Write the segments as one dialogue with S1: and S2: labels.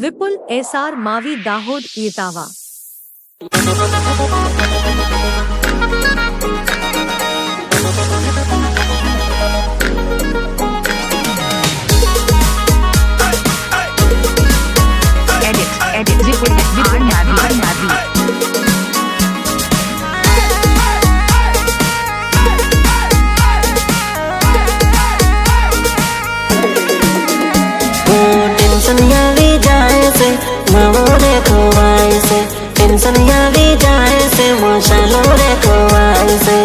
S1: વિપુલ SR Mavi Dahod Itava.
S2: Edit Vipul Mavi।
S3: Tension यावी जाए से मावो रे खोवाए से टेंशन यावी जाए से मशालो रे खोवाए से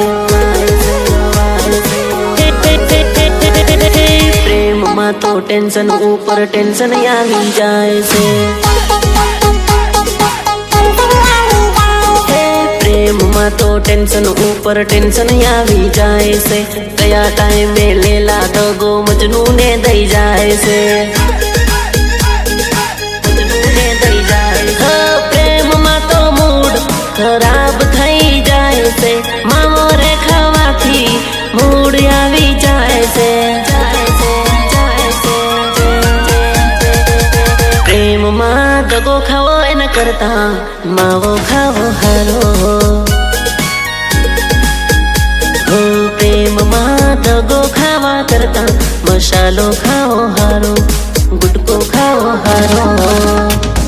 S3: प्रेम में तो टेंशन ऊपर टेंशन यावी जाए से प्रेम में तो टेंशन ऊपर टेंशन यावी जाए से कया टाइम में लेला दगो मजनू ने दई जाए से खराब थई जाए से मामो रे खावाथी मूड आवी जाए से प्रेम मा दगो खावो एन करता मावो खावो हारो हो प्रेम मा दगो खावा करता मसालो खाओ हारो गुटको खाओ हारो।